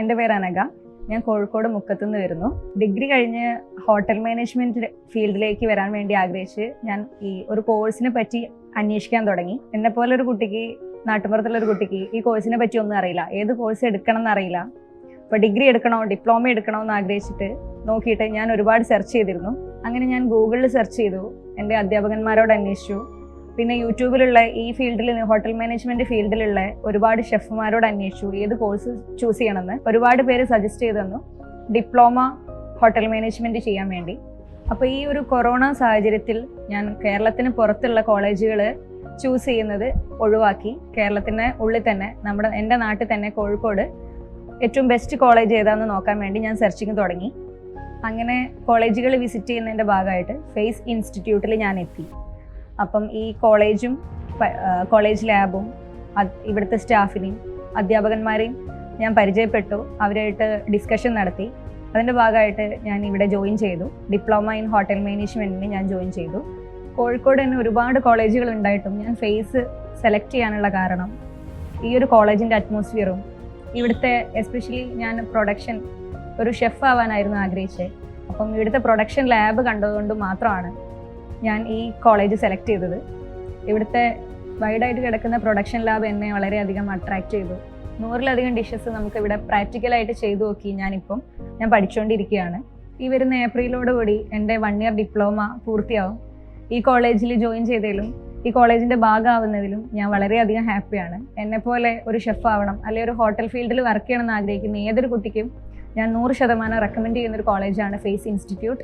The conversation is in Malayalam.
എൻ്റെ പേര് അനഘ. ഞാൻ കോഴിക്കോട് മുക്കത്തുനിന്ന് വരുന്നു. ഡിഗ്രി കഴിഞ്ഞ് ഹോട്ടൽ മാനേജ്മെന്റ് ഫീൽഡിലേക്ക് വരാൻ വേണ്ടി ആഗ്രഹിച്ച് ഞാൻ ഈ ഒരു കോഴ്സിനെ പറ്റി അന്വേഷിക്കാൻ തുടങ്ങി. എന്നെ പോലെ ഒരു കുട്ടിക്ക്, നാട്ടുപുറത്തുള്ള ഒരു കുട്ടിക്ക് ഈ കോഴ്സിനെ പറ്റി ഒന്നും അറിയില്ല, ഏത് കോഴ്സ് എടുക്കണം എന്നറിയില്ല. ഇപ്പോൾ ഡിഗ്രി എടുക്കണോ ഡിപ്ലോമ എടുക്കണോ എന്ന് ആഗ്രഹിച്ചിട്ട് നോക്കിയിട്ട് ഞാൻ ഒരുപാട് സെർച്ച് ചെയ്തിരുന്നു. അങ്ങനെ ഞാൻ ഗൂഗിളിൽ സെർച്ച് ചെയ്തു, എൻ്റെ അധ്യാപകന്മാരോട് അന്വേഷിച്ചു. പിന്നെ യൂട്യൂബിലുള്ള ഈ ഫീൽഡിൽ, ഹോട്ടൽ മാനേജ്മെന്റ് ഫീൽഡിലുള്ള ഒരുപാട് ഷെഫുമാരോട് അന്വേഷിച്ചു ഏത് കോഴ്സ് ചൂസ് ചെയ്യണമെന്ന്. ഒരുപാട് പേര് സജസ്റ്റ് ചെയ്തു തന്നു ഡിപ്ലോമ ഹോട്ടൽ മാനേജ്മെന്റ് ചെയ്യാൻ വേണ്ടി. അപ്പോൾ ഈ ഒരു കൊറോണ സാഹചര്യത്തിൽ ഞാൻ കേരളത്തിന് പുറത്തുള്ള കോളേജുകൾ ചൂസ് ചെയ്യുന്നത് ഒഴിവാക്കി കേരളത്തിന് ഉള്ളിൽ തന്നെ, എൻ്റെ നാട്ടിൽ തന്നെ കോഴിക്കോട് ഏറ്റവും ബെസ്റ്റ് കോളേജ് ഏതാണെന്ന് നോക്കാൻ വേണ്ടി ഞാൻ സെർച്ചിങ് തുടങ്ങി. അങ്ങനെ കോളേജുകൾ വിസിറ്റ് ചെയ്യുന്നതിൻ്റെ ഭാഗമായിട്ട് ഫേസ് ഇൻസ്റ്റിറ്റ്യൂട്ടിൽ ഞാൻ എത്തി. അപ്പം ഈ കോളേജും കോളേജ് ലാബും ഇവിടുത്തെ സ്റ്റാഫിനെയും അധ്യാപകന്മാരെയും ഞാൻ പരിചയപ്പെട്ടു. അവരായിട്ട് ഡിസ്കഷൻ നടത്തി. അതിൻ്റെ ഭാഗമായിട്ട് ഞാൻ ഇവിടെ ജോയിൻ ചെയ്തു. ഡിപ്ലോമ ഇൻ ഹോട്ടൽ മാനേജ്മെൻറ്റിന് ഞാൻ ജോയിൻ ചെയ്തു. കോഴിക്കോട് തന്നെ ഒരുപാട് കോളേജുകൾ ഉണ്ടായിട്ടും ഞാൻ ഫേസ് സെലക്ട് ചെയ്യാനുള്ള കാരണം ഈ ഒരു കോളേജിൻ്റെ അറ്റ്മോസ്ഫിയറും ഇവിടുത്തെ, എസ്പെഷ്യലി ഞാൻ പ്രൊഡക്ഷൻ ഒരു ഷെഫ് ആവാനായിരുന്നു ആഗ്രഹിച്ചത്. അപ്പം ഇവിടുത്തെ പ്രൊഡക്ഷൻ ലാബ് കണ്ടതുകൊണ്ട് മാത്രമാണ് ഞാൻ ഈ കോളേജ് സെലക്ട് ചെയ്തത്. ഇവിടുത്തെ വൈഡായിട്ട് കിടക്കുന്ന പ്രൊഡക്ഷൻ ലാബ് എന്നെ വളരെയധികം അട്രാക്ട് ചെയ്തു. 100-ലധികം ഡിഷസ് നമുക്ക് ഇവിടെ പ്രാക്ടിക്കലായിട്ട് ചെയ്തു നോക്കി ഞാൻ പഠിച്ചുകൊണ്ടിരിക്കുകയാണ്. ഈ വരുന്ന ഏപ്രിലോടുകൂടി എൻ്റെ 1 ഇയർ ഡിപ്ലോമ പൂർത്തിയാവും. ഈ കോളേജിൽ ജോയിൻ ചെയ്തതിലും ഈ കോളേജിൻ്റെ ഭാഗമാവുന്നതിലും ഞാൻ വളരെയധികം ഹാപ്പിയാണ്. എന്നെപ്പോലെ ഒരു ഷെഫ് ആവണം, അല്ലെങ്കിൽ ഒരു ഹോട്ടൽ ഫീൽഡിൽ വർക്ക് ചെയ്യണമെന്ന് ആഗ്രഹിക്കുന്ന ഏതൊരു കുട്ടിക്കും ഞാൻ 100% റെക്കമെൻഡ് ചെയ്യുന്നൊരു കോളേജാണ് ഫേസ് ഇൻസ്റ്റിറ്റ്യൂട്ട്.